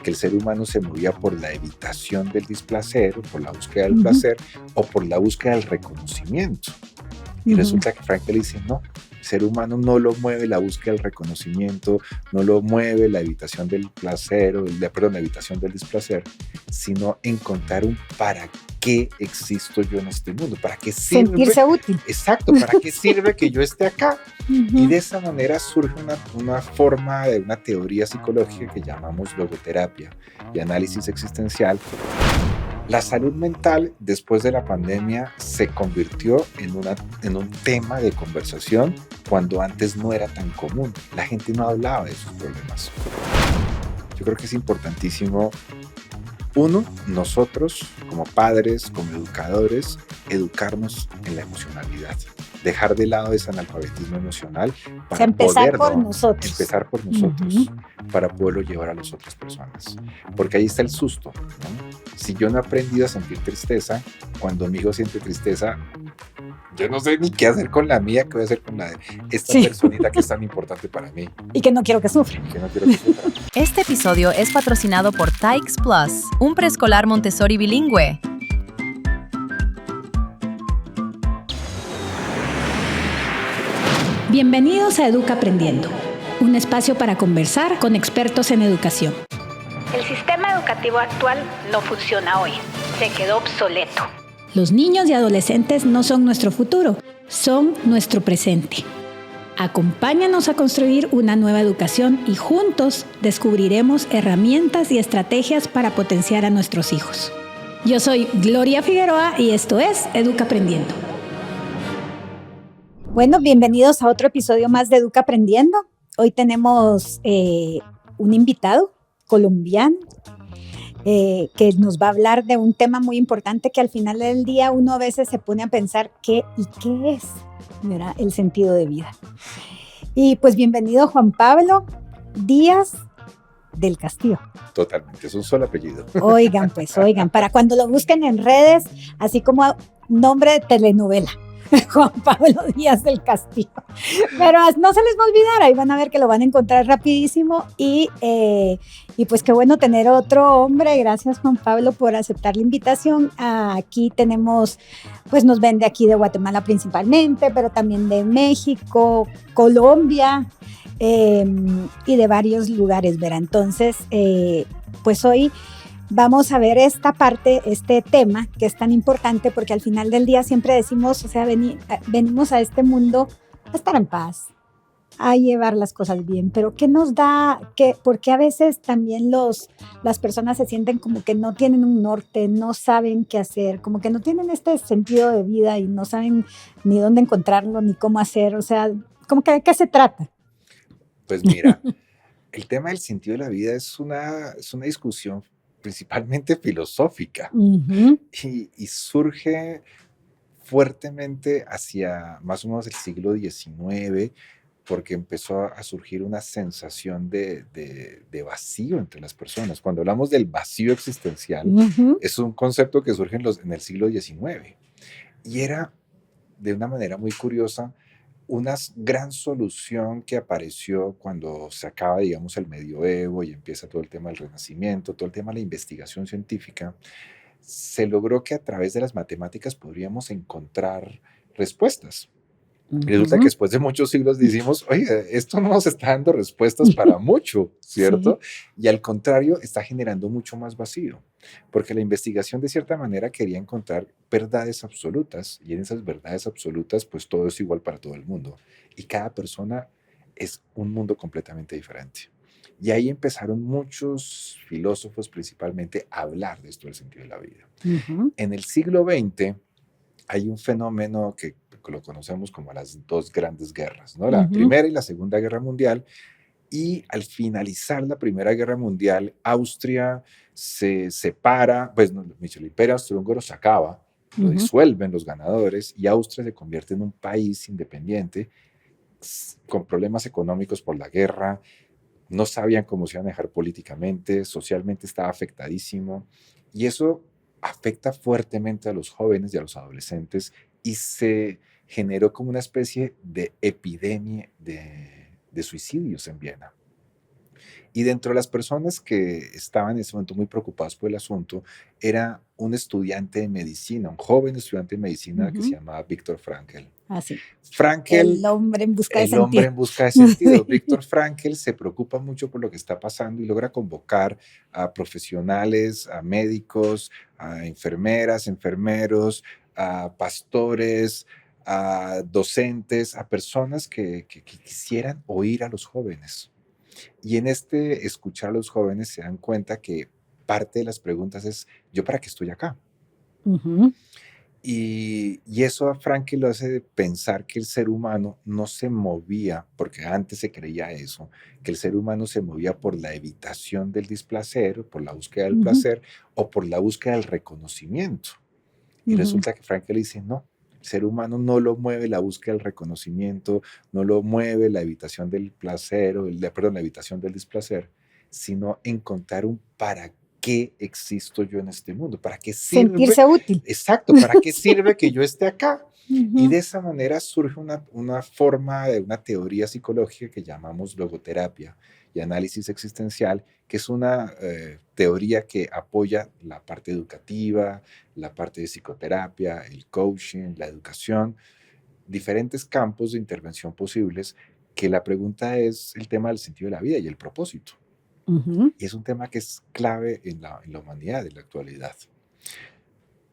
que el ser humano se movía por la evitación del displacer, o por la búsqueda del placer, o por la búsqueda del reconocimiento. Y resulta que Frankl dice, no, el ser humano no lo mueve la búsqueda del reconocimiento, no lo mueve la evitación del placer, la evitación del displacer, sino encontrar un para qué existo yo en este mundo, para qué sirve. Sentirse útil. Exacto, para qué sirve que yo esté acá. Y de esa manera surge una forma de una teoría psicológica que llamamos logoterapia y análisis existencial. La salud mental después de la pandemia se convirtió en un tema de conversación cuando antes no era tan común. La gente no hablaba de sus problemas. Yo creo que es importantísimo, uno, nosotros como padres, como educadores, educarnos en la emocionalidad. Dejar de lado ese analfabetismo emocional para empezar por nosotros. Empezar por nosotros, para poderlo llevar a las otras personas. Porque ahí está el susto, ¿no? Si yo no he aprendido a sentir tristeza, cuando mi hijo siente tristeza, yo no sé ni qué hacer con la mía, qué voy a hacer con la de esta personita que es tan importante para mí. Y que no quiero que sufra. Este episodio es patrocinado por Tykes Plus, un preescolar Montessori bilingüe. Bienvenidos a Educa Aprendiendo, un espacio para conversar con expertos en educación. El sistema educativo actual no funciona hoy, se quedó obsoleto. Los niños y adolescentes no son nuestro futuro, son nuestro presente. Acompáñanos a construir una nueva educación y juntos descubriremos herramientas y estrategias para potenciar a nuestros hijos. Yo soy Gloria Figueroa y esto es Educa Aprendiendo. Bueno, bienvenidos a otro episodio más de Educa Aprendiendo. Hoy tenemos un invitado colombiano que nos va a hablar de un tema muy importante que al final del día uno a veces se pone a pensar qué es, ¿verdad? El sentido de vida. Y pues bienvenido Juan Pablo Díaz del Castillo. Totalmente, es un solo apellido. Oigan, para cuando lo busquen en redes, así como nombre de telenovela. Juan Pablo Díaz del Castillo. Pero no se les va a olvidar, ahí van a ver que lo van a encontrar rapidísimo y pues qué bueno tener otro hombre. Gracias Juan Pablo por aceptar la invitación. Aquí tenemos, pues nos ven de aquí de Guatemala principalmente, pero también de México, Colombia y de varios lugares, ¿verdad? Entonces, pues hoy vamos a ver esta parte, este tema que es tan importante porque al final del día siempre decimos, o sea, venimos a este mundo a estar en paz, a llevar las cosas bien, pero ¿qué nos da? Porque a veces también las personas se sienten como que no tienen un norte, no saben qué hacer, como que no tienen este sentido de vida y no saben ni dónde encontrarlo, ni cómo hacer, o sea, como que ¿de qué se trata? Pues mira, el tema del sentido de la vida es una discusión principalmente filosófica y surge fuertemente hacia más o menos el siglo XIX porque empezó a surgir una sensación de vacío entre las personas. Cuando hablamos del vacío existencial, es un concepto que surge en el siglo XIX y era de una manera muy curiosa una gran solución que apareció cuando se acaba, digamos, el medioevo y empieza todo el tema del Renacimiento, todo el tema de la investigación científica, se logró que a través de las matemáticas podríamos encontrar respuestas. Resulta que después de muchos siglos decimos, oye, esto no nos está dando respuestas para mucho, ¿cierto? Sí. Y al contrario, está generando mucho más vacío, porque la investigación de cierta manera quería encontrar verdades absolutas, y en esas verdades absolutas, pues todo es igual para todo el mundo, y cada persona es un mundo completamente diferente. Y ahí empezaron muchos filósofos principalmente a hablar de esto del sentido de la vida. En el siglo XX hay un fenómeno que lo conocemos como las dos grandes guerras, ¿no? La Primera y la Segunda Guerra Mundial. Y al finalizar la Primera Guerra Mundial, Austria se separa, pues el Imperio Austrohúngaro se acaba, lo disuelven los ganadores y Austria se convierte en un país independiente con problemas económicos por la guerra, no sabían cómo se iban a dejar políticamente, socialmente estaba afectadísimo y eso afecta fuertemente a los jóvenes y a los adolescentes y se generó como una especie de epidemia de suicidios en Viena. Y dentro de las personas que estaban en ese momento muy preocupadas por el asunto, era un estudiante de medicina, un joven estudiante de medicina que se Ujú. llamaba Víctor Frankl. Así. Frankl, El hombre en busca de el hombre sentido. en busca de sentido. Sí. Víctor Frankl se preocupa mucho por lo que está pasando y logra convocar a profesionales, a médicos, a enfermeras, enfermeros, a pastores, a docentes, a personas que quisieran oír a los jóvenes. Y en este escuchar a los jóvenes se dan cuenta que parte de las preguntas es, ¿yo para qué estoy acá? Ujú, Y eso a Frankie lo hace pensar que el ser humano no se movía, porque antes se creía eso, que el ser humano se movía por la evitación del displacer, por la búsqueda del ujú, placer o por la búsqueda del reconocimiento. Y ujú. resulta que Frankie le dice, no, el ser humano no lo mueve la búsqueda del reconocimiento, no lo mueve la evitación del placer, perdón, la evitación del displacer, sino encontrar un para qué existo yo en este mundo, para qué sirve, Sentirse útil. exacto, para qué Sí. sirve que yo esté acá. Y Ujú, de esa manera surge una forma de una teoría psicológica que llamamos logoterapia y análisis existencial, que es una teoría que apoya la parte educativa, la parte de psicoterapia, el coaching, la educación, diferentes campos de intervención posibles, que la pregunta es el tema del sentido de la vida y el propósito. ujú. Y es un tema que es clave en la humanidad, en la actualidad.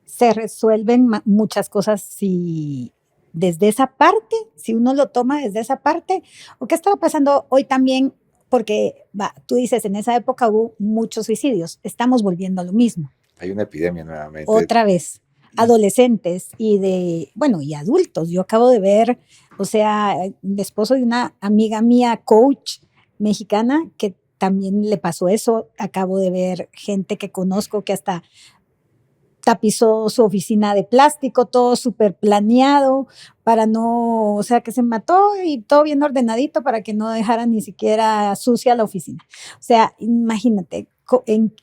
Se resuelven muchas cosas si desde esa parte, si uno lo toma desde esa parte, o qué estaba pasando hoy también, porque tú dices, en esa época hubo muchos suicidios, estamos volviendo a lo mismo, Hay una epidemia nuevamente. otra vez, Y adolescentes y bueno, y adultos. Yo acabo de ver, o sea, el esposo de una amiga mía, coach mexicana, que también le pasó eso. Acabo de ver gente que conozco que hasta tapizó su oficina de plástico, todo súper planeado para no, o sea, que se mató y todo bien ordenadito para que no dejara ni siquiera sucia la oficina. O sea, imagínate,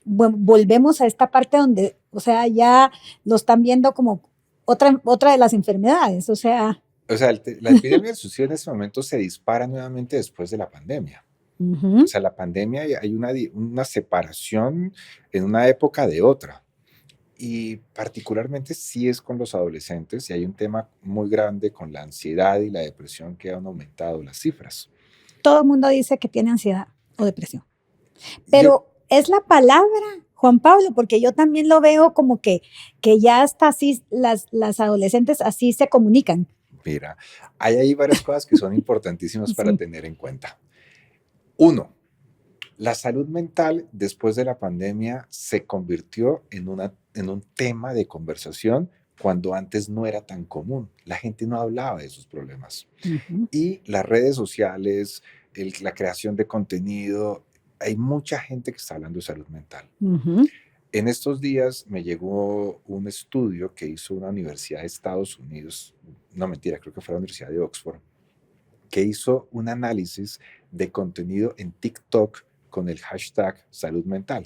volvemos a esta parte donde, o sea, ya lo están viendo como otra de las enfermedades, o sea. o sea, la epidemia del suicidio en este momento se dispara nuevamente después de la pandemia. O Ujú. sea, la pandemia hay una separación en una época de otra. Y particularmente sí es con los adolescentes y hay un tema muy grande con la ansiedad y la depresión que han aumentado las cifras. Todo el mundo dice que tiene ansiedad o depresión, Yo, pero es la palabra, Juan Pablo, porque yo también lo veo como que ya hasta así las adolescentes así se comunican. mira, hay ahí varias cosas que son importantísimas para Sí. tener en cuenta. Uno, la salud mental después de la pandemia se convirtió en un tema de conversación cuando antes no era tan común. La gente no hablaba de sus problemas. Ujú. Y las redes sociales, la creación de contenido, hay mucha gente que está hablando de salud mental. Ujú. En estos días me llegó un estudio que hizo una universidad de Estados Unidos, no mentira, creo que fue la Universidad de Oxford, que hizo un análisis de contenido en TikTok con el hashtag salud mental.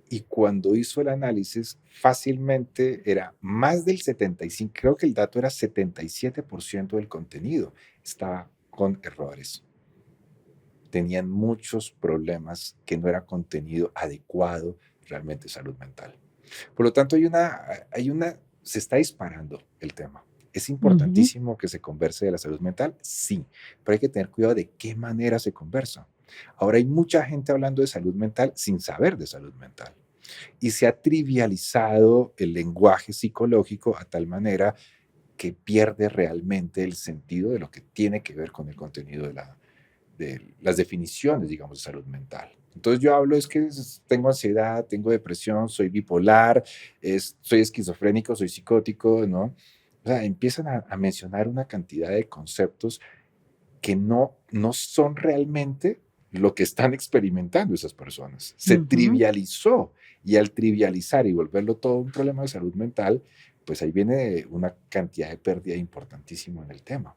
Y cuando hizo el análisis, fácilmente era más del 75, creo que el dato era 77% del contenido estaba con errores. Tenían muchos problemas que no era contenido adecuado realmente de salud mental. Por lo tanto, se está disparando el tema. ¿Es Ujú. importantísimo que se converse de la salud mental? Sí, pero hay que tener cuidado de qué manera se conversa. Ahora hay mucha gente hablando de salud mental sin saber de salud mental. Y se ha trivializado el lenguaje psicológico a tal manera que pierde realmente el sentido de lo que tiene que ver con el contenido de las definiciones, digamos, de salud mental. Entonces yo hablo, es que tengo ansiedad, tengo depresión, soy bipolar, soy esquizofrénico, soy psicótico, ¿no? O sea, empiezan a mencionar una cantidad de conceptos que no son realmente lo que están experimentando esas personas. Se Ujú. trivializó y al trivializar y volverlo todo un problema de salud mental, pues ahí viene una cantidad de pérdida importantísimo en el tema.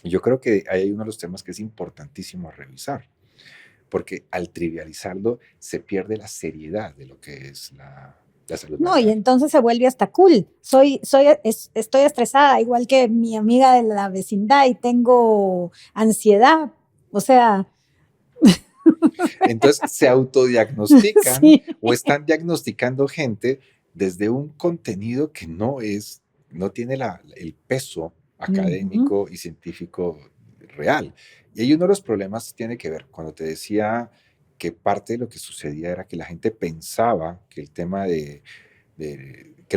Y yo creo que ahí hay uno de los temas que es importantísimo revisar, porque al trivializarlo se pierde la seriedad de lo que es la salud No, y mental. entonces se vuelve hasta cool. Estoy estresada, igual que mi amiga de la vecindad, y tengo ansiedad. O sea, Entonces se autodiagnostican Sí. o están diagnosticando gente desde un contenido que no tiene el peso académico y científico real. Y hay uno de los problemas tiene que ver, cuando te decía que parte de lo que sucedía era que la gente pensaba que el tema que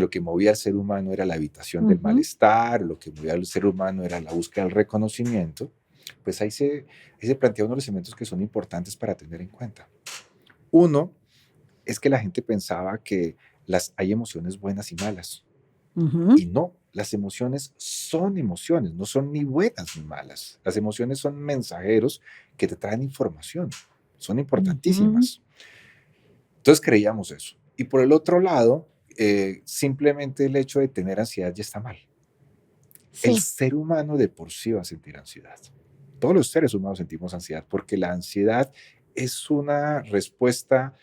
lo que movía al ser humano era la evitación del malestar, lo que movía al ser humano era la búsqueda del reconocimiento, pues ahí se plantea uno de los elementos que son importantes para tener en cuenta. Uno es que la gente pensaba que hay emociones buenas y malas. Y no, las emociones son emociones, no son ni buenas ni malas. Las emociones son mensajeros que te traen información, son importantísimas. Entonces creíamos eso. Y por el otro lado, simplemente el hecho de tener ansiedad ya está mal. Sí. El ser humano de por sí va a sentir ansiedad. Todos los seres humanos sentimos ansiedad porque la ansiedad es una respuesta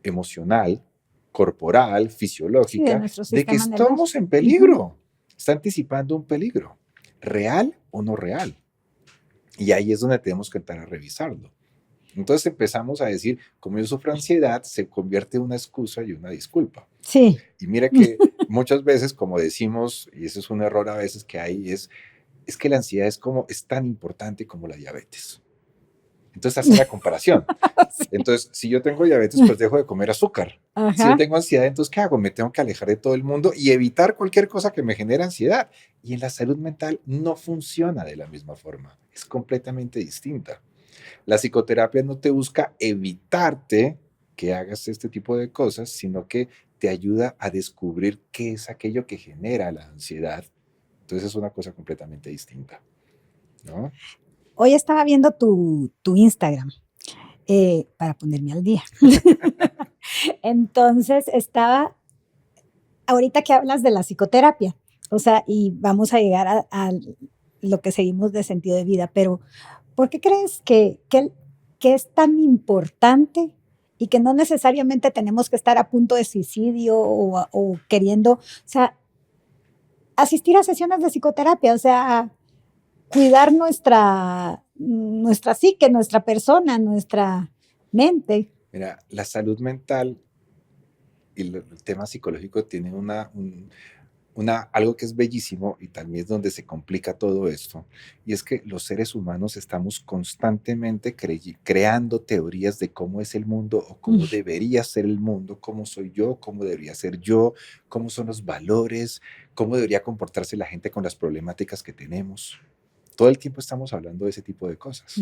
emocional, corporal, fisiológica, de que estamos en peligro. Está anticipando un peligro, real o no real. Y ahí es donde tenemos que entrar a revisarlo. Entonces empezamos a decir, como yo sufro ansiedad, se convierte en una excusa y una disculpa. Sí. Y mira que muchas veces, como decimos, y ese es un error a veces que hay, es que la ansiedad es tan importante como la diabetes. Entonces hace la comparación. Sí. Entonces, si yo tengo diabetes, pues dejo de comer azúcar. Ajá. Si yo tengo ansiedad, entonces ¿qué hago? Me tengo que alejar de todo el mundo y evitar cualquier cosa que me genere ansiedad. Y en la salud mental no funciona de la misma forma. Es completamente distinta. La psicoterapia no te busca evitarte que hagas este tipo de cosas, sino que te ayuda a descubrir qué es aquello que genera la ansiedad. Entonces es una cosa completamente distinta, ¿no? Hoy estaba viendo tu Instagram para ponerme al día. Entonces ahorita que hablas de la psicoterapia, o sea, y vamos a llegar a lo que seguimos de sentido de vida, pero ¿por qué crees que es tan importante y que no necesariamente tenemos que estar a punto de suicidio o queriendo, o sea, asistir a sesiones de psicoterapia, o sea, cuidar nuestra psique, nuestra persona, nuestra mente? Mira, la salud mental y el tema psicológico tienen algo que es bellísimo y también es donde se complica todo esto, y es que los seres humanos estamos constantemente creando teorías de cómo es el mundo o cómo debería ser el mundo, cómo soy yo, cómo debería ser yo, cómo son los valores, cómo debería comportarse la gente con las problemáticas que tenemos. Todo el tiempo estamos hablando de ese tipo de cosas.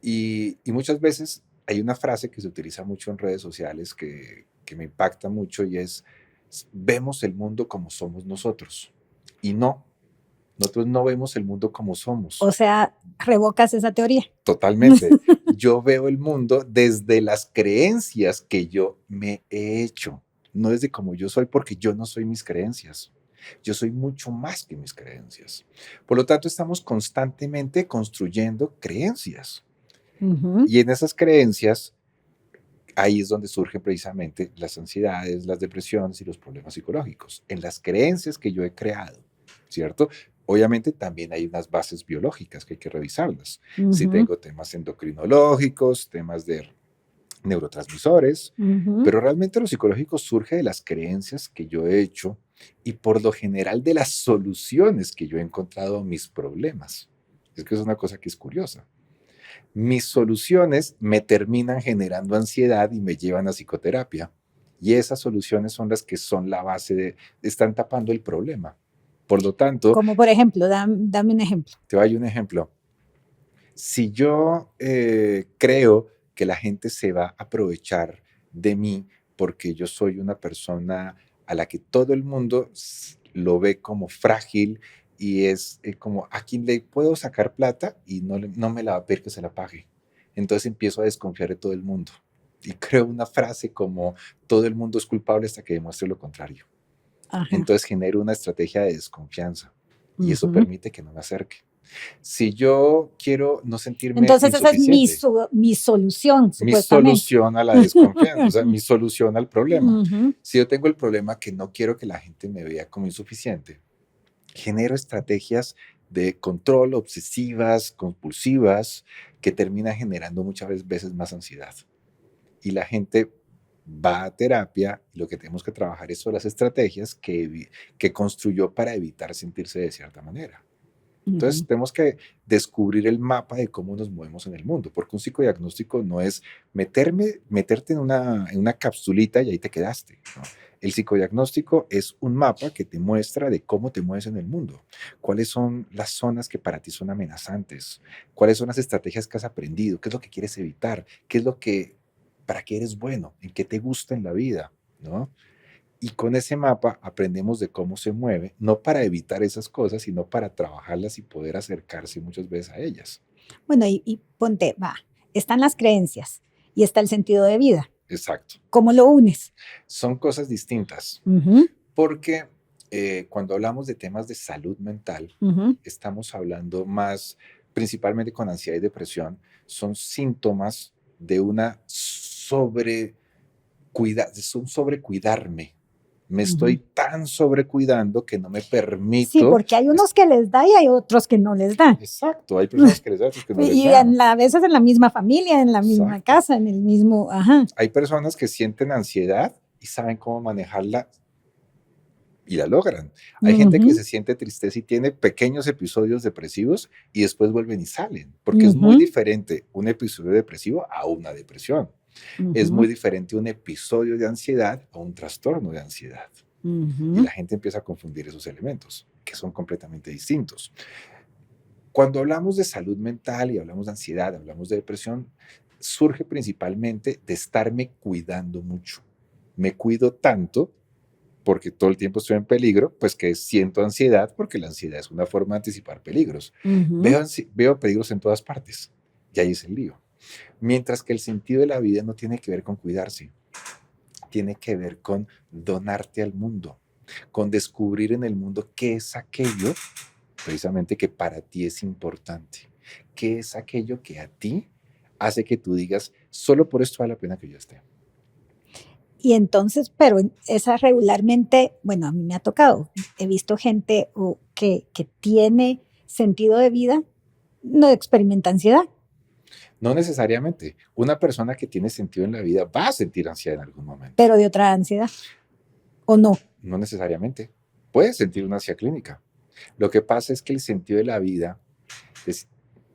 Y muchas veces hay una frase que se utiliza mucho en redes sociales que me impacta mucho y es: vemos el mundo como somos nosotros. Y no, nosotros no vemos el mundo como somos. O sea, revocas esa teoría. Totalmente. Yo veo el mundo desde las creencias que yo me he hecho, no desde como yo soy, porque yo no soy mis creencias. Yo soy mucho más que mis creencias. Por lo tanto, estamos constantemente construyendo creencias. Y en esas creencias, ahí es donde surgen precisamente las ansiedades, las depresiones y los problemas psicológicos. En las creencias que yo he creado, ¿cierto? Obviamente también hay unas bases biológicas que hay que revisarlas. Si tengo temas endocrinológicos, temas de neurotransmisores, pero realmente lo psicológico surge de las creencias que yo he hecho y por lo general de las soluciones que yo he encontrado a mis problemas. Es que es una cosa que es curiosa. Mis soluciones me terminan generando ansiedad y me llevan a psicoterapia. Y esas soluciones son las que son la base están tapando el problema. Por lo tanto... Como por ejemplo, dame un ejemplo. Te doy un ejemplo. Si yo creo que la gente se va a aprovechar de mí porque yo soy una persona a la que todo el mundo lo ve como frágil y es como a quien le puedo sacar plata y no me la va a pedir que se la pague. Entonces empiezo a desconfiar de todo el mundo y creo una frase como todo el mundo es culpable hasta que demuestre lo contrario. Ajá. Entonces genero una estrategia de desconfianza y eso permite que no me acerque. Si yo quiero no sentirme entonces esa es mi solución, supuestamente. Mi solución a la desconfianza, o sea, mi solución al problema. Si yo tengo el problema que no quiero que la gente me vea como insuficiente, genero estrategias de control, obsesivas, compulsivas, que terminan generando muchas veces más ansiedad. Y la gente va a terapia y lo que tenemos que trabajar es sobre las estrategias que construyó para evitar sentirse de cierta manera. Entonces, tenemos que descubrir el mapa de cómo nos movemos en el mundo, porque un psicodiagnóstico no es meterte en una capsulita y ahí te quedaste, ¿no? El psicodiagnóstico es un mapa que te muestra de cómo te mueves en el mundo, cuáles son las zonas que para ti son amenazantes, cuáles son las estrategias que has aprendido, qué es lo que quieres evitar, para qué eres bueno, en qué te gusta en la vida, ¿no? Y con ese mapa aprendemos de cómo se mueve, no para evitar esas cosas, sino para trabajarlas y poder acercarse muchas veces a ellas. Bueno, y ponte, están las creencias y está el sentido de vida. Exacto. ¿Cómo lo unes? Son cosas distintas, porque cuando hablamos de temas de salud mental, estamos hablando más, principalmente con ansiedad y depresión, son síntomas de un sobrecuidarme. Me estoy tan sobrecuidando que no me permito. Sí, porque hay unos que les da y hay otros que no les da. Exacto, hay personas que les da, otros que no les da. Y a veces en la misma familia, en la misma casa, en el mismo. Hay personas que sienten ansiedad y saben cómo manejarla y la logran. Hay gente que se siente tristeza y tiene pequeños episodios depresivos y después vuelven y salen, porque es muy diferente un episodio depresivo a una depresión. Es muy diferente un episodio de ansiedad a un trastorno de ansiedad. Y la gente empieza a confundir esos elementos, que son completamente distintos. Cuando hablamos de salud mental y hablamos de ansiedad, hablamos de depresión, surge principalmente de estarme cuidando mucho. Me cuido tanto porque todo el tiempo estoy en peligro, pues que siento ansiedad, porque la ansiedad es una forma de anticipar peligros. Veo peligros en todas partes, y ahí es el lío. Mientras que el sentido de la vida no tiene que ver con cuidarse, tiene que ver con donarte al mundo, con descubrir en el mundo qué es aquello precisamente que para ti es importante, qué es aquello que a ti hace que tú digas, solo por esto vale la pena que yo esté. Y entonces, pero esa regularmente, bueno, a mí me ha tocado, he visto gente que tiene sentido de vida, no experimenta ansiedad. No necesariamente. Una persona que tiene sentido en la vida va a sentir ansiedad en algún momento. Pero de otra ansiedad, ¿o no? No necesariamente. Puedes sentir una ansiedad clínica. Lo que pasa es que el sentido de la vida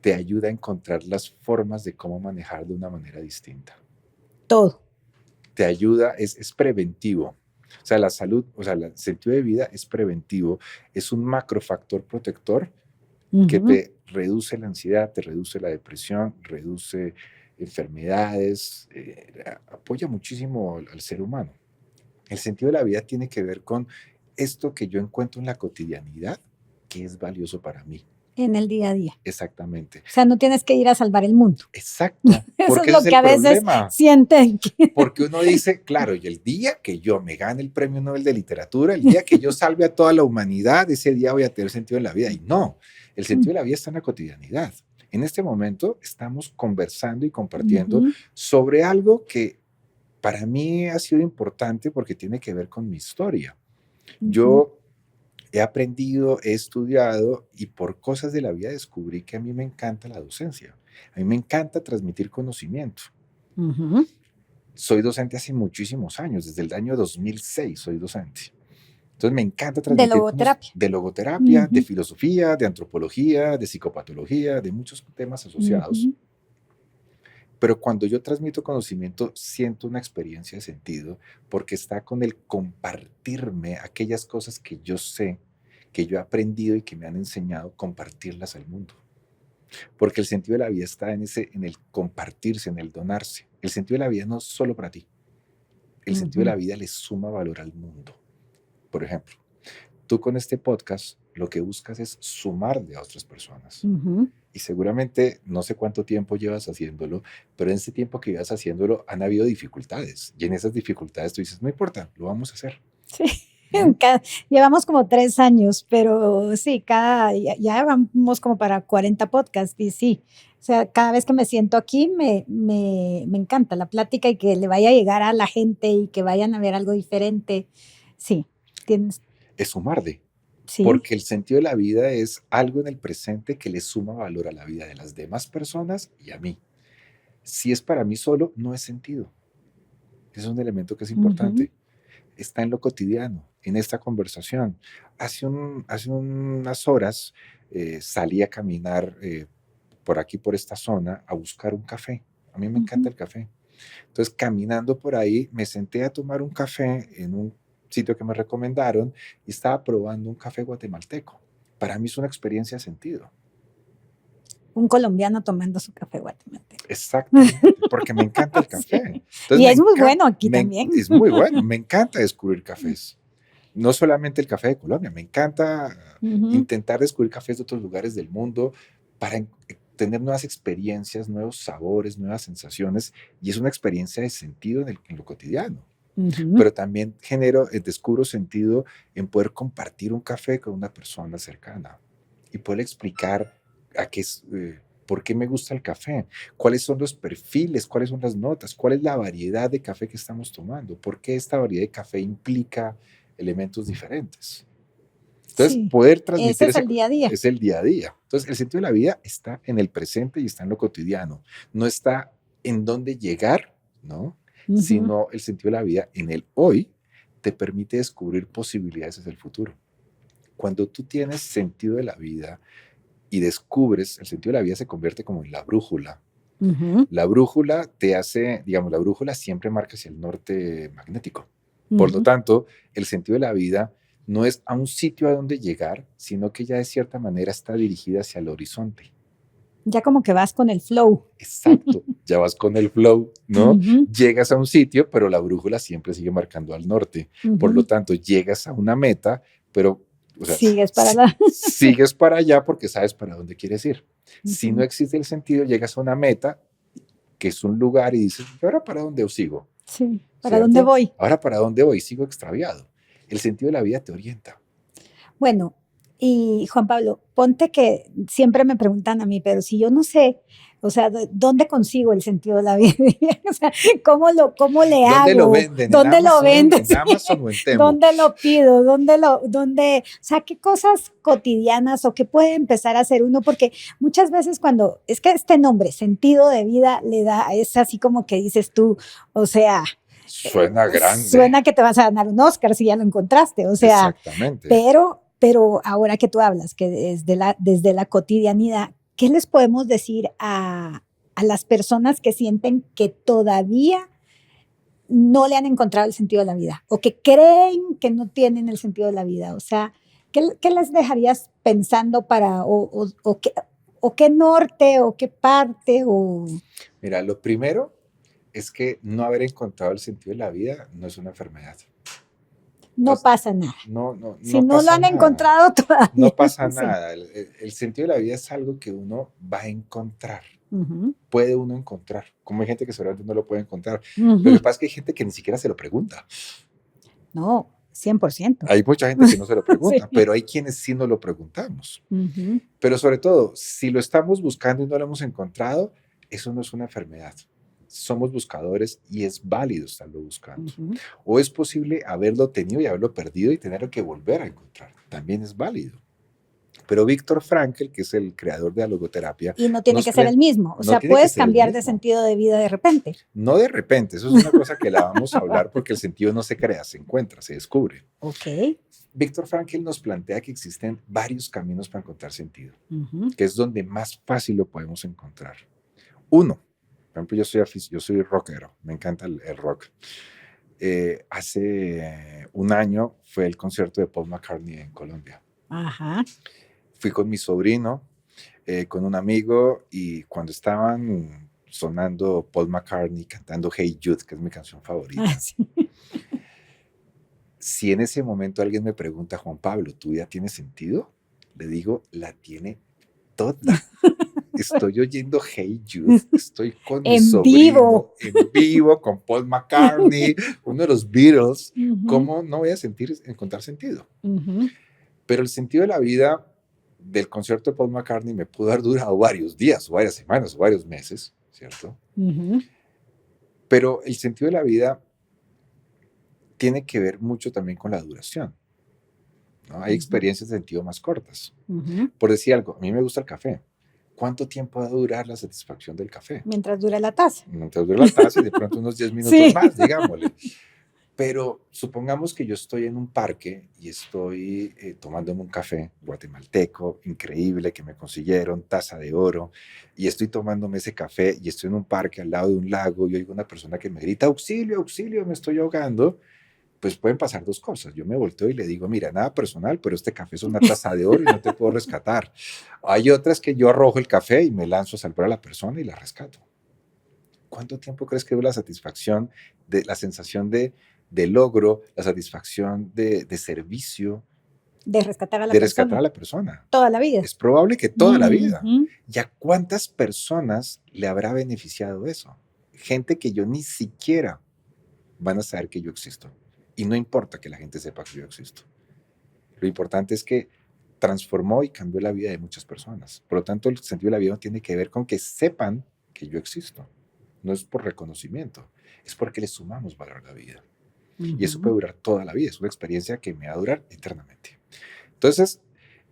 te ayuda a encontrar las formas de cómo manejar de una manera distinta. Todo. Te ayuda, es preventivo. O sea, la salud, el sentido de vida es preventivo. Es un macrofactor protector que te reduce la ansiedad, te reduce la depresión, reduce enfermedades, apoya muchísimo al ser humano. El sentido de la vida tiene que ver con esto que yo encuentro en la cotidianidad, que es valioso para mí. En el día a día. Exactamente. O sea, no tienes que ir a salvar el mundo. Exacto. Eso es lo que a veces sienten. Porque uno dice, claro, y el día que yo me gane el Premio Nobel de Literatura, el día que yo salve a toda la humanidad, ese día voy a tener sentido en la vida. Y no, el sentido de la vida está en la cotidianidad. En este momento estamos conversando y compartiendo sobre algo que para mí ha sido importante porque tiene que ver con mi historia. Yo he aprendido, he estudiado y por cosas de la vida descubrí que a mí me encanta la docencia. A mí me encanta transmitir conocimiento. Soy docente hace muchísimos años, desde el año 2006 soy docente. Entonces me encanta transmitir. De logoterapia, de filosofía, de antropología, de psicopatología, de muchos temas asociados. Pero cuando yo transmito conocimiento, siento una experiencia de sentido porque está con el compartirme aquellas cosas que yo sé, que yo he aprendido y que me han enseñado, compartirlas al mundo. Porque el sentido de la vida está en el compartirse, en el donarse. El sentido de la vida no es solo para ti. El sentido de la vida le suma valor al mundo. Por ejemplo, tú con este podcast lo que buscas es sumarle a otras personas. Y seguramente, no sé cuánto tiempo llevas haciéndolo, pero en ese tiempo que llevas haciéndolo han habido dificultades. Y en esas dificultades tú dices, no importa, lo vamos a hacer. Sí, llevamos como 3 años, pero sí, ya vamos como para 40 podcasts y sí. O sea, cada vez que me siento aquí me encanta la plática y que le vaya a llegar a la gente y que vayan a ver algo diferente. Sí, tienes. Es sumarle. Sí. Porque el sentido de la vida es algo en el presente que le suma valor a la vida de las demás personas y a mí. Si es para mí solo, no es sentido. Es un elemento que es importante. Está en lo cotidiano, en esta conversación. Hace unas horas salí a caminar por aquí, por esta zona, a buscar un café. A mí me encanta el café. Entonces, caminando por ahí, me senté a tomar un café en un sitio que me recomendaron y estaba probando un café guatemalteco. Para mí es una experiencia de sentido. Un colombiano tomando su café guatemalteco. Exactamente, porque me encanta el café. Sí. Entonces, Y es muy bueno aquí también. Es muy bueno, me encanta descubrir cafés. No solamente el café de Colombia, me encanta intentar descubrir cafés de otros lugares del mundo para tener nuevas experiencias, nuevos sabores, nuevas sensaciones, y es una experiencia de sentido en lo cotidiano. Pero también descubro sentido en poder compartir un café con una persona cercana y poder explicar por qué me gusta el café, cuáles son los perfiles, cuáles son las notas, cuál es la variedad de café que estamos tomando, por qué esta variedad de café implica elementos diferentes. Entonces, poder transmitir ese es el día a día. Es el día a día. Entonces, el sentido de la vida está en el presente y está en lo cotidiano. No está en dónde llegar, ¿no? Sino el sentido de la vida en el hoy te permite descubrir posibilidades hacia el futuro. Cuando tú tienes sentido de la vida y descubres, el sentido de la vida se convierte como en la brújula. La brújula la brújula siempre marca hacia el norte magnético. Por lo tanto, el sentido de la vida no es a un sitio a donde llegar, sino que ya de cierta manera está dirigida hacia el horizonte. Ya como que vas con el flow. Exacto, ya vas con el flow, ¿no? Llegas a un sitio, pero la brújula siempre sigue marcando al norte. Por lo tanto, llegas a una meta, pero sigues para allá porque sabes para dónde quieres ir. Si no existe el sentido, llegas a una meta, que es un lugar, y dices, ¿y ahora para dónde sigo? Sí, ¿para dónde voy? Ahora para dónde voy, sigo extraviado. El sentido de la vida te orienta. Bueno, y Juan Pablo, ponte que siempre me preguntan a mí, pero si yo no sé, o sea, ¿dónde consigo el sentido de la vida? O sea, ¿cómo le hago? ¿Dónde lo venden? ¿Dónde lo venden? ¿En Amazon o en Temu? ¿Dónde lo pido? O sea, qué cosas cotidianas o qué puede empezar a hacer uno? Porque muchas veces es que este nombre, sentido de vida, es así como que dices tú, o sea, suena grande. Suena que te vas a ganar un Oscar si ya lo encontraste, o sea. Exactamente. Pero ahora que tú hablas, que desde la cotidianidad, ¿qué les podemos decir a las personas que sienten que todavía no le han encontrado el sentido de la vida o que creen que no tienen el sentido de la vida? O sea, ¿qué les dejarías pensando o qué norte o qué parte? Mira, lo primero es que no haber encontrado el sentido de la vida no es una enfermedad. No pasa nada. No, si no lo han encontrado todavía. No pasa nada. El sentido de la vida es algo que uno va a encontrar. Puede uno encontrar. Como hay gente que seguramente no lo puede encontrar. Lo que pasa es que hay gente que ni siquiera se lo pregunta. No, 100%. Hay mucha gente que no se lo pregunta, pero hay quienes sí nos lo preguntamos. Pero sobre todo, si lo estamos buscando y no lo hemos encontrado, eso no es una enfermedad. Somos buscadores y es válido estarlo buscando. O es posible haberlo tenido y haberlo perdido y tenerlo que volver a encontrar. También es válido. Pero Viktor Frankl, que es el creador de la logoterapia... Y no tiene que ser el mismo. O sea, puedes cambiar de sentido de vida de repente. No de repente. Eso es una cosa que la vamos a hablar porque el sentido no se crea, se encuentra, se descubre. Ok. Viktor Frankl nos plantea que existen varios caminos para encontrar sentido, que es donde más fácil lo podemos encontrar. Uno, por ejemplo, yo soy rockero, me encanta el rock. Hace un año fue el concierto de Paul McCartney en Colombia. Ajá. Fui con mi sobrino, con un amigo, y cuando estaban sonando Paul McCartney cantando Hey Jude, que es mi canción favorita, sí. Si en ese momento alguien me pregunta, Juan Pablo, ¿tu vida tiene sentido? Le digo, la tiene toda. Estoy oyendo Hey Jude, estoy con mi sobrino en vivo con Paul McCartney, uno de los Beatles. ¿Cómo no voy a encontrar sentido? Pero el sentido de la vida del concierto de Paul McCartney me pudo haber durado varios días, o varias semanas, o varios meses, ¿cierto? Pero el sentido de la vida tiene que ver mucho también con la duración. ¿no? Hay experiencias de sentido más cortas. Por decir algo, a mí me gusta el café. ¿Cuánto tiempo va a durar la satisfacción del café? Mientras dure la taza. Mientras dure la taza y de pronto unos 10 minutos más, digámosle. Pero supongamos que yo estoy en un parque y estoy tomándome un café guatemalteco, increíble, que me consiguieron, taza de oro, y estoy tomándome ese café y estoy en un parque al lado de un lago y oigo una persona que me grita, auxilio, auxilio, me estoy ahogando. Pues pueden pasar dos cosas. Yo me volteo y le digo, mira, nada personal, pero este café es una taza de oro y no te puedo rescatar. Hay otras que yo arrojo el café y me lanzo a salvar a la persona y la rescato. ¿Cuánto tiempo crees que dura la satisfacción, la sensación de logro, la satisfacción de servicio? De rescatar a la de persona. rescatar a la persona. Toda la vida. Es probable que toda la vida. ¿Y a cuántas personas le habrá beneficiado eso? Gente que yo ni siquiera van a saber que yo existo. Y no importa que la gente sepa que yo existo. Lo importante es que transformó y cambió la vida de muchas personas. Por lo tanto, el sentido de la vida no tiene que ver con que sepan que yo existo. No es por reconocimiento, es porque le sumamos valor a la vida. Y eso puede durar toda la vida. Es una experiencia que me va a durar eternamente. Entonces,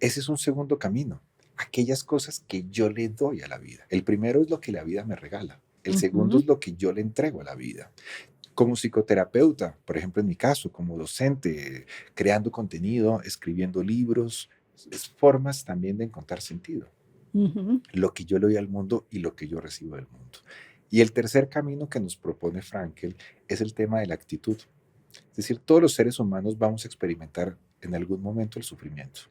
ese es un segundo camino. Aquellas cosas que yo le doy a la vida. El primero es lo que la vida me regala. El segundo es lo que yo le entrego a la vida. Como psicoterapeuta, por ejemplo, en mi caso, como docente, creando contenido, escribiendo libros, es formas también de encontrar sentido. Lo que yo le doy al mundo y lo que yo recibo del mundo. Y el tercer camino que nos propone Frankl es el tema de la actitud. Es decir, todos los seres humanos vamos a experimentar en algún momento el sufrimiento.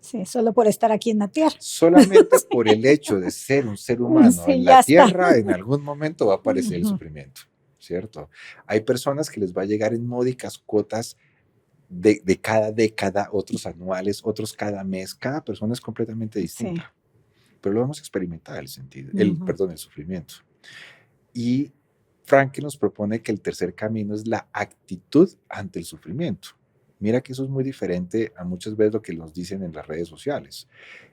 Sí, solo por estar aquí en la Tierra. Solamente por el hecho de ser un ser humano en la Tierra, en algún momento va a aparecer el sufrimiento. ¿Cierto? Hay personas que les va a llegar en módicas cuotas de cada década, otros anuales, otros cada mes. Cada persona es completamente distinta. Pero lo vamos a experimentar el sufrimiento. Y Frankl nos propone que el tercer camino es la actitud ante el sufrimiento. Mira que eso es muy diferente a muchas veces lo que nos dicen en las redes sociales.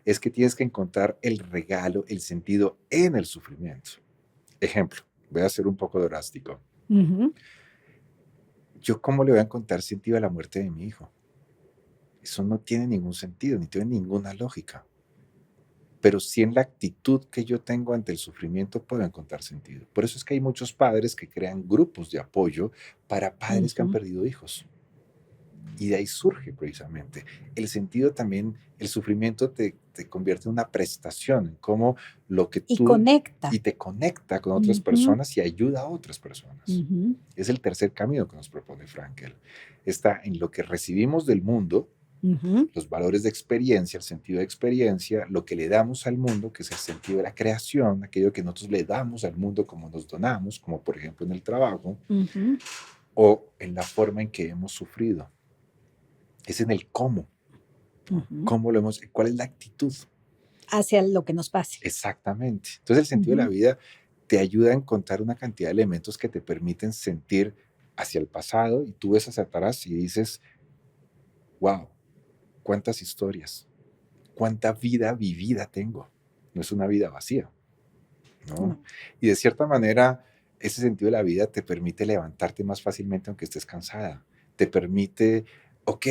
Es que tienes que encontrar el regalo, el sentido en el sufrimiento. Ejemplo. Voy a ser un poco drástico. ¿Yo cómo le voy a encontrar sentido a la muerte de mi hijo? Eso no tiene ningún sentido, ni tiene ninguna lógica. Pero sí en la actitud que yo tengo ante el sufrimiento puedo encontrar sentido. Por eso es que hay muchos padres que crean grupos de apoyo para padres que han perdido hijos. Y de ahí surge precisamente. El sentido también, el sufrimiento te convierte en una prestación, en cómo lo que tú... Y te conecta con otras personas y ayuda a otras personas. Es el tercer camino que nos propone Frankl. Está en lo que recibimos del mundo, los valores de experiencia, el sentido de experiencia, lo que le damos al mundo, que es el sentido de la creación, aquello que nosotros le damos al mundo como nos donamos, como por ejemplo en el trabajo, o en la forma en que hemos sufrido. Es en el cómo. ¿Cómo lo hemos, cuál es la actitud? Hacia lo que nos pase. Exactamente. Entonces el sentido de la vida te ayuda a encontrar una cantidad de elementos que te permiten sentir hacia el pasado y tú ves hacia atrás y dices, wow, cuántas historias, cuánta vida vivida tengo. No es una vida vacía, ¿no? Y de cierta manera, ese sentido de la vida te permite levantarte más fácilmente aunque estés cansada. Te permite, ok,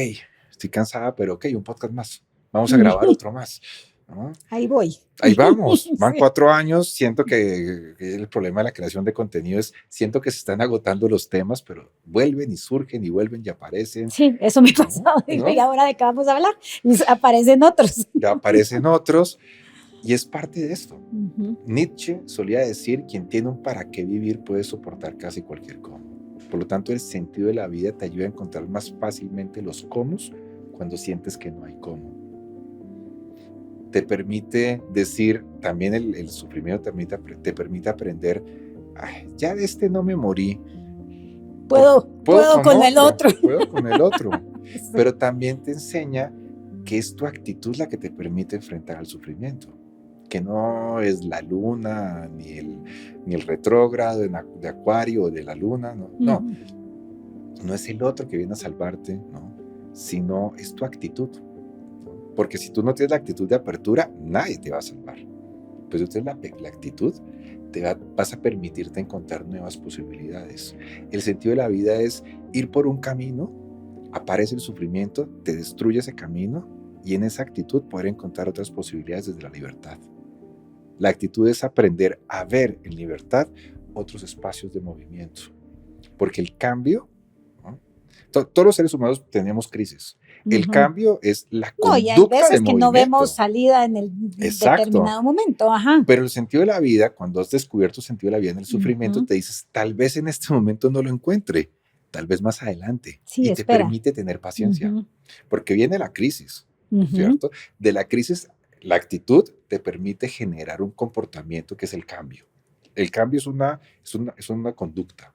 estoy cansada, pero ok, un podcast más. Vamos a grabar otro más, ¿no? Ahí voy. Ahí vamos. Van 4 años. Siento que el problema de la creación de contenido es, siento que se están agotando los temas, pero vuelven y surgen y vuelven y aparecen. Sí, eso me pasó. ¿No? Y ahora de qué vamos a hablar. Y aparecen otros. Ya aparecen otros. Y es parte de esto. Nietzsche solía decir, quien tiene un para qué vivir puede soportar casi cualquier cómo. Por lo tanto, el sentido de la vida te ayuda a encontrar más fácilmente los cómo cuando sientes que no hay cómo. Te permite decir, también el sufrimiento te permite aprender, ya de este no me morí. Puedo con el otro. Puedo con el otro. Pero también te enseña que es tu actitud la que te permite enfrentar al sufrimiento. Que no es la luna, ni el retrógrado de Acuario o de la luna, no. No es el otro que viene a salvarte, ¿no? Sino es tu actitud. Porque si tú no tienes la actitud de apertura, nadie te va a salvar. Pues si tienes la actitud, vas a permitirte encontrar nuevas posibilidades. El sentido de la vida es ir por un camino aparece el sufrimiento, te destruye ese camino y en esa actitud poder encontrar otras posibilidades desde la libertad. La actitud es aprender a ver en libertad otros espacios de movimiento, porque el cambio, ¿no? Todos los seres humanos tenemos crisis. El cambio es la conducta No, y hay veces que no vemos movimiento. salida en el determinado momento. Ajá. Pero el sentido de la vida, cuando has descubierto el sentido de la vida en el sufrimiento, te dices, tal vez en este momento no lo encuentre, tal vez más adelante. Sí, y espera. te permite tener paciencia, porque viene la crisis, ¿cierto? De la crisis, la actitud te permite generar un comportamiento que es el cambio. El cambio es una conducta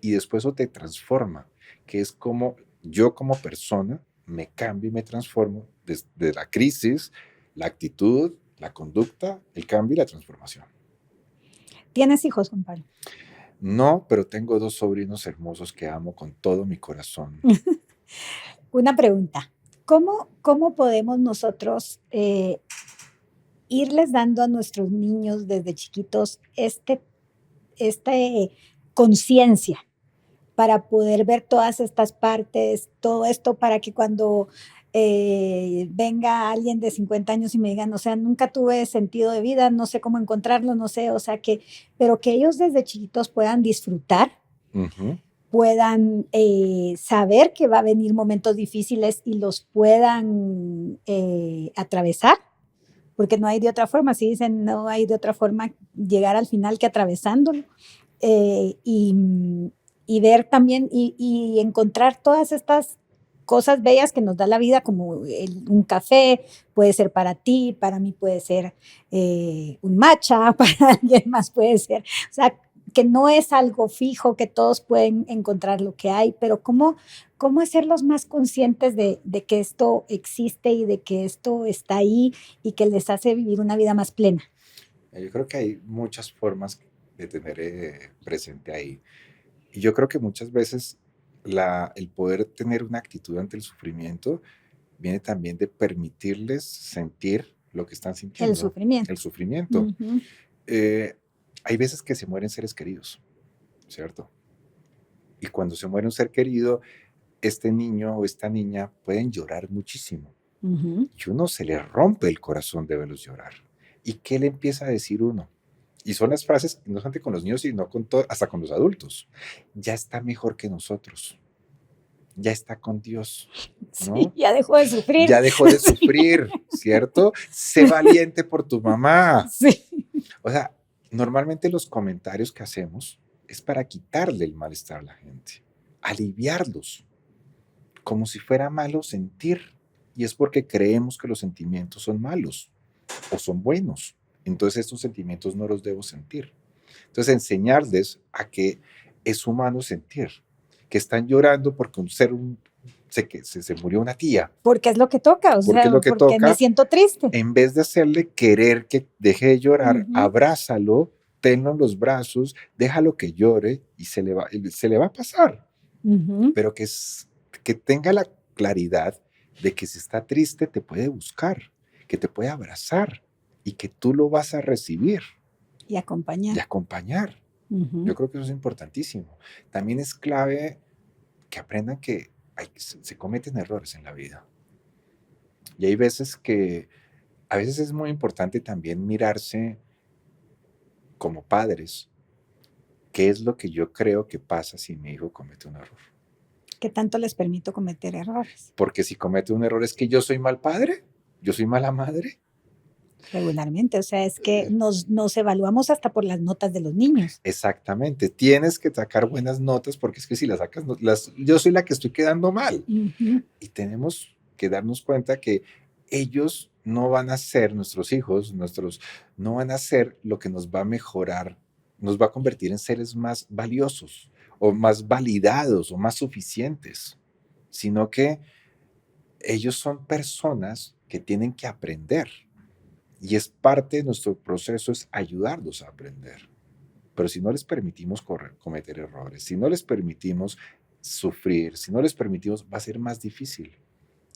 y después eso te transforma, que es como yo como persona me cambio y me transformo desde la crisis, la actitud, la conducta, el cambio y la transformación. ¿Tienes hijos, compadre? No, pero tengo 2 sobrinos hermosos que amo con todo mi corazón. Una pregunta. ¿Cómo podemos nosotros irles dando a nuestros niños desde chiquitos conciencia para poder ver todas estas partes, todo esto, para que cuando venga alguien de 50 años y me digan, o sea, nunca tuve sentido de vida, no sé cómo encontrarlo, no sé, o sea, pero que ellos desde chiquitos puedan disfrutar, puedan saber que va a venir momentos difíciles y los puedan atravesar, porque no hay de otra forma, si dicen, no hay de otra forma llegar al final que atravesándolo, y ver también y encontrar todas estas cosas bellas que nos da la vida, como un café, puede ser para ti, para mí puede ser un matcha, para alguien más puede ser, o sea, que no es algo fijo, que todos pueden encontrar lo que hay, pero cómo hacerlos más conscientes de que esto existe y de que esto está ahí y que les hace vivir una vida más plena. Yo creo que hay muchas formas de tener presente ahí. Y yo creo que muchas veces el poder tener una actitud ante el sufrimiento viene también de permitirles sentir lo que están sintiendo. El sufrimiento. El sufrimiento. Hay veces que se mueren seres queridos, ¿cierto? Y cuando se muere un ser querido, este niño o esta niña pueden llorar muchísimo. Y uno se le rompe el corazón de verlos llorar. ¿Y qué le empieza a decir uno? Y son las frases, no solamente con los niños, sino hasta con los adultos. Ya está mejor que nosotros. Ya está con Dios, ¿no? Sí, ya dejó de sufrir. Ya dejó de sufrir, ¿cierto? Sé valiente por tu mamá. Sí. O sea, normalmente los comentarios que hacemos es para quitarle el malestar a la gente, aliviarlos, como si fuera malo sentir. Y es porque creemos que los sentimientos son malos o son buenos. Entonces estos sentimientos no los debo sentir. Entonces enseñarles a que es humano sentir, que están llorando porque se murió una tía. Porque es lo que toca, o sea, porque me siento triste. En vez de hacerle querer que deje de llorar, abrázalo, tenlo en los brazos, déjalo que llore y se le va a pasar. Pero que tenga la claridad de que si está triste te puede buscar, que te puede abrazar y que tú lo vas a recibir. Y acompañar. Yo creo que eso es importantísimo. También es clave que aprendan que se cometen errores en la vida. Y hay veces a veces es muy importante también mirarse como padres. ¿Qué es lo que yo creo que pasa si mi hijo comete un error? ¿Qué tanto les permito cometer errores? Porque si comete un error es que yo soy mal padre, yo soy mala madre. Regularmente, o sea, es que nos evaluamos hasta por las notas de los niños. Exactamente, tienes que sacar buenas notas porque es que si las sacas, yo soy la que estoy quedando mal. Y tenemos que darnos cuenta que ellos no van a ser, nuestros hijos, no van a ser lo que nos va a mejorar, nos va a convertir en seres más valiosos o más validados o más suficientes, sino que ellos son personas que tienen que aprender. Y es parte de nuestro proceso, es ayudarlos a aprender. Pero si no les permitimos cometer errores, si no les permitimos sufrir, si no les permitimos, va a ser más difícil.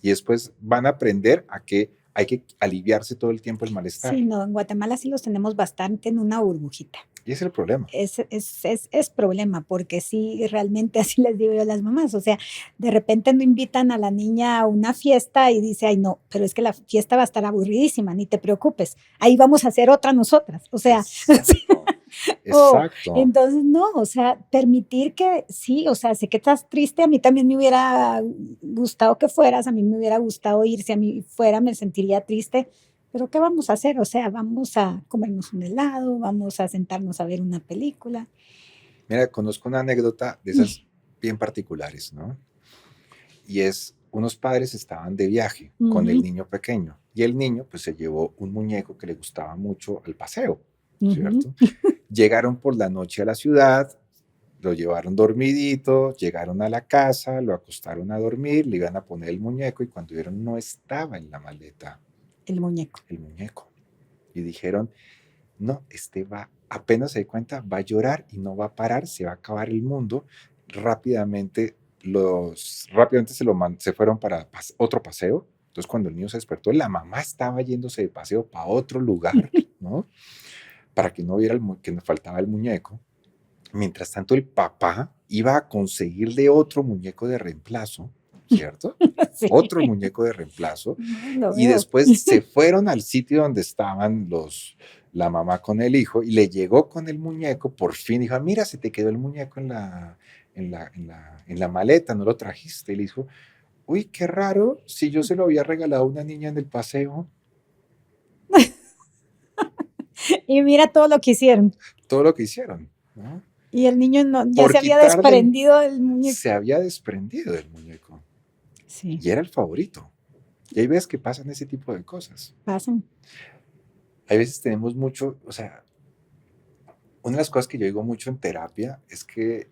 Y después van a aprender a que hay que aliviarse todo el tiempo el malestar. Sí, no, en Guatemala sí los tenemos bastante en una burbujita. Y ese es el problema. Es problema, porque sí, realmente así les digo yo a las mamás, o sea, de repente no invitan a la niña a una fiesta y dice, ay no, pero es que la fiesta va a estar aburridísima, ni te preocupes, ahí vamos a hacer otra nosotras, o sea, Exacto. Exacto. entonces no, o sea, permitir que sí, o sea, sé que estás triste, a mí también me hubiera gustado que fueras, a mí me hubiera gustado ir, si a mí fuera me sentiría triste, pero ¿qué vamos a hacer? O sea, vamos a comernos un helado, vamos a sentarnos a ver una película. Mira, conozco una anécdota de esas bien particulares, ¿no? Y es, unos padres estaban de viaje con el niño pequeño y el niño pues se llevó un muñeco que le gustaba mucho al paseo, ¿cierto? Llegaron por la noche a la ciudad, lo llevaron dormidito, llegaron a la casa, lo acostaron a dormir, le iban a poner el muñeco y cuando vieron no estaba en la maleta El muñeco. el muñeco. Y dijeron, no, apenas se dé cuenta, va a llorar y no va a parar, se va a acabar el mundo. Rápidamente se fueron para otro paseo. Entonces cuando el niño se despertó, la mamá estaba yéndose de paseo para otro lugar, ¿no? Para que no viera que nos faltaba el muñeco. Mientras tanto, el papá iba a conseguirle otro muñeco de reemplazo, ¿cierto? Sí. Otro muñeco de reemplazo. Lo Y veo. después se fueron al sitio donde estaban la mamá con el hijo y le llegó con el muñeco. Por fin dijo, mira, se te quedó el muñeco en la maleta, no lo trajiste. Y le dijo, uy, qué raro, si yo se lo había regalado a una niña en el paseo. Y mira todo lo que hicieron. Todo lo que hicieron, ¿no? Y el niño ya Por se había quitarle- desprendido del muñeco. Se había desprendido del muñeco Sí, y era el favorito. Y hay veces que pasan ese tipo de cosas. pasan. Hay veces tenemos mucho, o sea, una de las cosas que yo digo mucho en terapia es que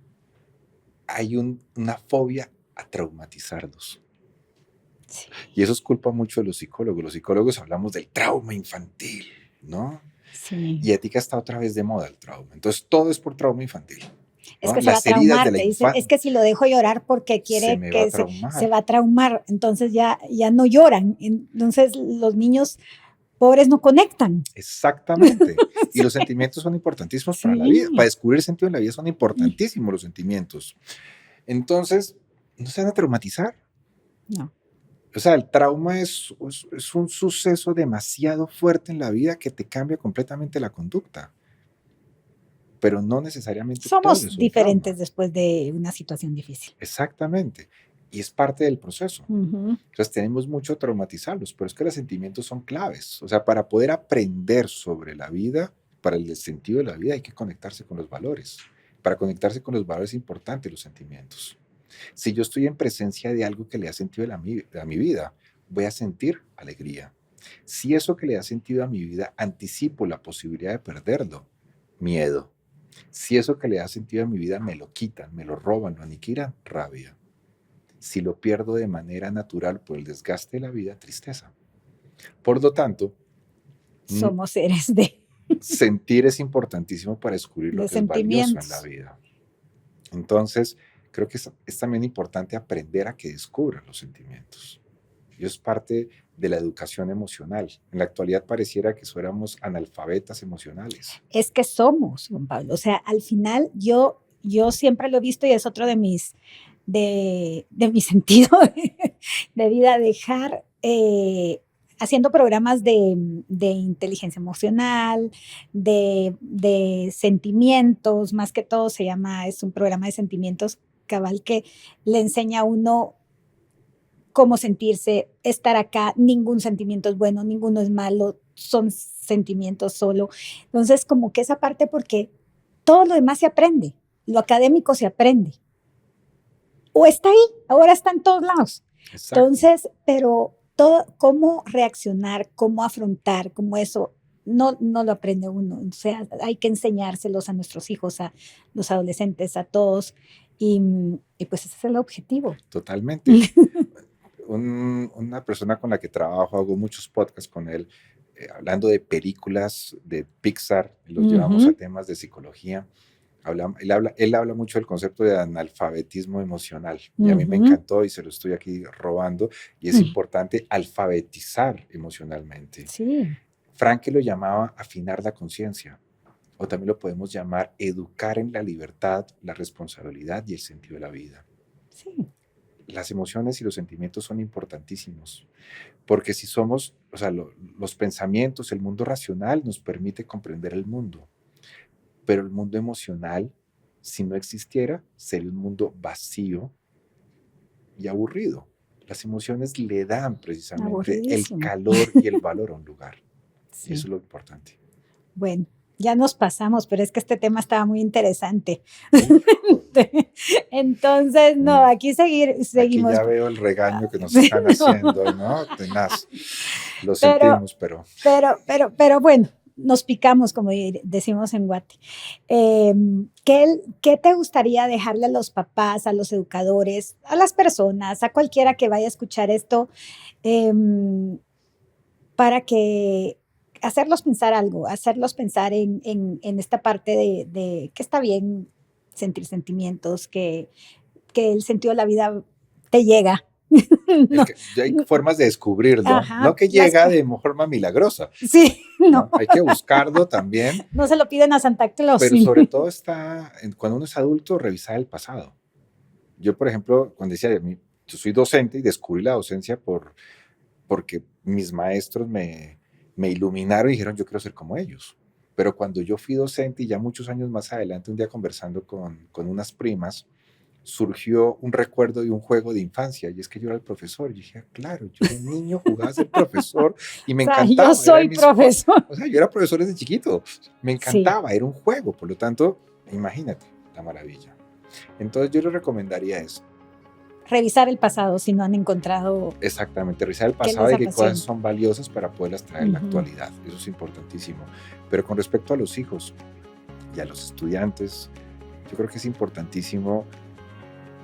hay una fobia a traumatizarlos. Sí. Y eso es culpa mucho de los psicólogos. Los psicólogos hablamos del trauma infantil, ¿no? Sí. Y ética está otra vez de moda el trauma. Entonces todo es por trauma infantil. Es ¿no? que se va a Las heridas traumar, de la te dicen, infancia. es que si lo dejo llorar porque Se quiere me va que a traumar. se va a traumar, entonces ya no lloran, entonces los niños pobres no conectan. Exactamente. Y los sentimientos son importantísimos para la Sí. vida. Para descubrir el sentido de la vida son importantísimos los sentimientos. Entonces, no se van a traumatizar. No. O sea, el trauma es un suceso demasiado fuerte en la vida que te cambia completamente la conducta. Pero no necesariamente todo Somos es un diferentes trauma. después de una situación difícil. Exactamente. Y es parte del proceso. Ujú. Entonces tenemos mucho a traumatizarlos, pero es que los sentimientos son claves. O sea, para poder aprender sobre la vida, para el sentido de la vida, hay que conectarse con los valores. Para conectarse con los valores es importante los sentimientos. Si yo estoy en presencia de algo que le da sentido a mi vida, voy a sentir alegría. Si eso que le da sentido a mi vida anticipo la posibilidad de perderlo, miedo. Si eso que le da sentido a mi vida me lo quitan, me lo roban, lo aniquilan, rabia. Si lo pierdo de manera natural por el desgaste de la vida, tristeza. Por lo tanto, Somos seres de sentir es importantísimo para descubrir lo De que es valioso en sentimientos. la vida. Entonces, creo que es también importante aprender a que descubran los sentimientos. Y eso es parte de la educación emocional. En la actualidad pareciera que fuéramos analfabetas emocionales. es que somos, Juan Pablo. O sea, al final yo siempre lo he visto y es otro de mis sentido de vida, dejar haciendo programas de inteligencia emocional, de sentimientos, más que todo es un programa de sentimientos cabal que le enseña a uno cómo sentirse, estar acá, ningún sentimiento es bueno, ninguno es malo, son sentimientos solo. Entonces, como que esa parte, porque todo lo demás se aprende, lo académico se aprende. O está ahí, ahora está en todos lados. Exacto. Entonces, pero todo, cómo reaccionar, cómo afrontar, cómo eso, no lo aprende uno. O sea, hay que enseñárselos a nuestros hijos, a los adolescentes, a todos. Y pues ese es el objetivo. Totalmente. Una persona con la que trabajo, hago muchos podcasts con él, hablando de películas de Pixar, y los llevamos a temas de psicología. Él habla mucho del concepto de analfabetismo emocional, y a mí me encantó y se lo estoy aquí robando, y es importante alfabetizar emocionalmente. Sí. Frankl lo llamaba afinar la conciencia. o también lo podemos llamar educar en la libertad, la responsabilidad y el sentido de la vida. Sí. Las emociones y los sentimientos son importantísimos, porque si somos, o sea, los pensamientos, el mundo racional nos permite comprender el mundo, pero el mundo emocional, si no existiera, sería un mundo vacío y aburrido. Las emociones le dan precisamente el calor y el valor a un lugar. Sí. Y eso es lo importante. Bueno, ya nos pasamos, pero es que este tema estaba muy interesante. Entonces, no, aquí seguimos. Aquí ya veo el regaño que nos están haciendo, ¿no? Tenaz. Lo sentimos, pero bueno, nos picamos, como decimos en Guate. ¿Qué te gustaría dejarle a los papás, a los educadores, a las personas, a cualquiera que vaya a escuchar esto, para que hacerlos pensar algo, hacerlos pensar en esta parte de que está bien sentir sentimientos, que el sentido de la vida te llega? No. Es que hay formas de descubrirlo, ajá, no que llega de forma milagrosa. Sí, no. Hay que buscarlo también. No se lo piden a Santa Claus. Pero sobre todo está, cuando uno es adulto, revisar el pasado. Yo, por ejemplo, cuando decía, yo soy docente y descubrí la docencia porque mis maestros me iluminaron y dijeron, yo quiero ser como ellos. Pero cuando yo fui docente y ya muchos años más adelante, un día conversando con unas primas, surgió un recuerdo de un juego de infancia, y es que yo era el profesor. Y dije, claro, yo de niño jugaba a ser profesor y me encantaba. Yo soy profesor. O sea, yo era profesor desde chiquito, me encantaba, sí. Era un juego, por lo tanto, imagínate la maravilla. Entonces yo les recomendaría eso. Revisar el pasado si no han encontrado. Exactamente, revisar el pasado y qué cosas son valiosas para poderlas traer en la actualidad. Eso es importantísimo. Pero con respecto a los hijos y a los estudiantes, yo creo que es importantísimo,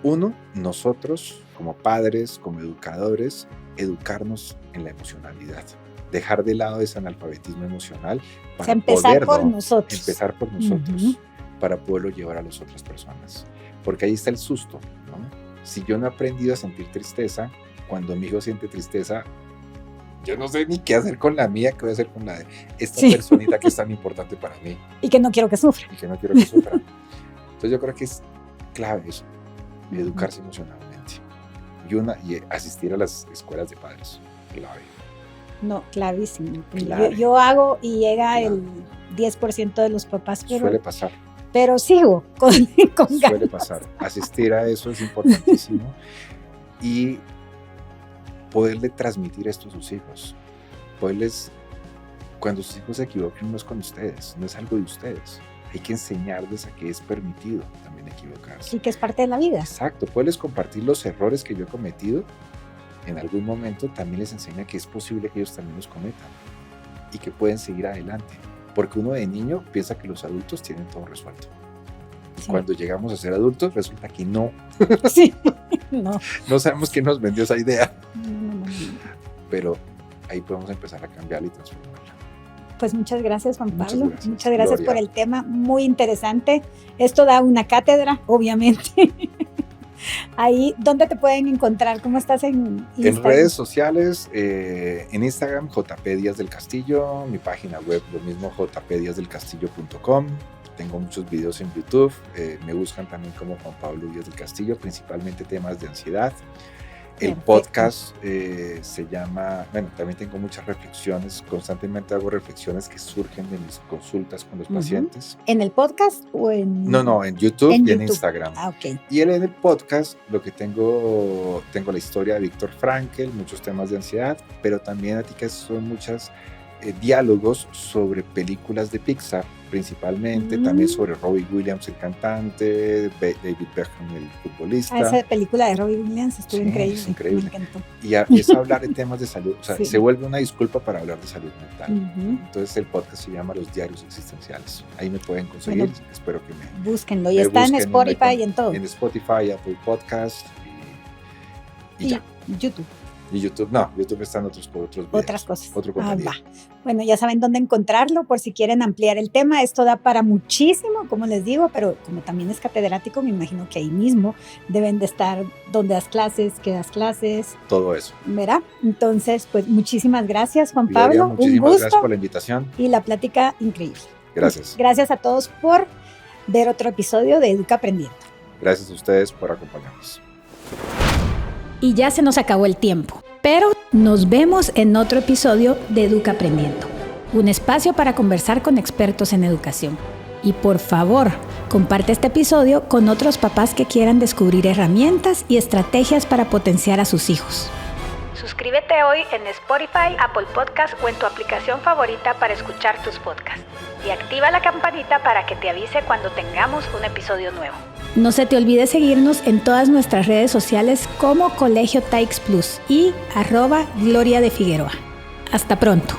uno, nosotros como padres, como educadores, educarnos en la emocionalidad. Dejar de lado ese analfabetismo emocional para empezar por nosotros. Empezar por nosotros, para poderlo llevar a las otras personas. Porque ahí está el susto, ¿no? Si yo no he aprendido a sentir tristeza, cuando mi hijo siente tristeza, yo no sé ni qué hacer con la mía, qué voy a hacer con la de esta personita que es tan importante para mí. Y que no quiero que sufra. Entonces yo creo que es clave eso, educarse emocionalmente. Y asistir a las escuelas de padres, clave. No, clavísimo. Yo hago y llega el 10% de los papás. Suele pasar. Pero sigo con ganas. Suele pasar. Asistir a eso es importantísimo y poderle transmitir esto a sus hijos. Cuando sus hijos se equivoquen, no es con ustedes, no es algo de ustedes. Hay que enseñarles a que es permitido también equivocarse. Y que es parte de la vida. Exacto. Poderles compartir los errores que yo he cometido. En algún momento también les enseña que es posible que ellos también los cometan y que pueden seguir adelante. Porque uno de niño piensa que los adultos tienen todo resuelto. Y cuando llegamos a ser adultos, resulta que no. Sí, no. No sabemos quién nos vendió esa idea. No. Pero ahí podemos empezar a cambiarla y transformarla. Pues muchas gracias, Juan Pablo. Muchas gracias por el tema, muy interesante. Esto da una cátedra, obviamente. Ahí, ¿dónde te pueden encontrar? ¿Cómo estás en Instagram? En redes sociales, en Instagram, JP Díaz del Castillo, mi página web, lo mismo, jpdiazdelcastillo.com. Tengo muchos videos en YouTube, me buscan también como Juan Pablo Díaz del Castillo, principalmente temas de ansiedad. El podcast se llama, también tengo muchas reflexiones, constantemente hago reflexiones que surgen de mis consultas con los pacientes. ¿En el podcast o en...? No, en YouTube y en Instagram. Okay. Y en el podcast lo que tengo la historia de Viktor Frankl, muchos temas de ansiedad, pero también a ti que son muchos diálogos sobre películas de Pixar, principalmente, también sobre Robbie Williams, el cantante, David Beckham, el futbolista. Esa película de Robbie Williams estuvo increíble. Es increíble. Me encantó. Y es hablar de temas de salud, o sea, se vuelve una disculpa para hablar de salud mental. Entonces el podcast se llama Los Diarios Existenciales. Ahí me pueden conseguir, espero que me búsquenlo. Y está en Spotify y en todo. En Spotify, Apple Podcast y ya. YouTube. Y YouTube, no, YouTube están otros videos, otras cosas. Otro contenido. Bueno, ya saben dónde encontrarlo por si quieren ampliar el tema. Esto da para muchísimo, como les digo, pero como también es catedrático, me imagino que ahí mismo deben de estar donde das clases, qué das clases. Todo eso. ¿Verdad? Entonces, pues muchísimas gracias, Juan Gloria, Pablo. muchísimas un gusto. Gracias por la invitación. Y la plática increíble. Gracias. Gracias a todos por ver otro episodio de Educa Aprendiendo. Gracias a ustedes por acompañarnos. Y ya se nos acabó el tiempo, pero nos vemos en otro episodio de Educa Aprendiendo, un espacio para conversar con expertos en educación. Y por favor, comparte este episodio con otros papás que quieran descubrir herramientas y estrategias para potenciar a sus hijos. Suscríbete hoy en Spotify, Apple Podcast o en tu aplicación favorita para escuchar tus podcasts. Y activa la campanita para que te avise cuando tengamos un episodio nuevo. No se te olvide seguirnos en todas nuestras redes sociales como Colegio TAICS Plus y @Gloria de Figueroa. Hasta pronto.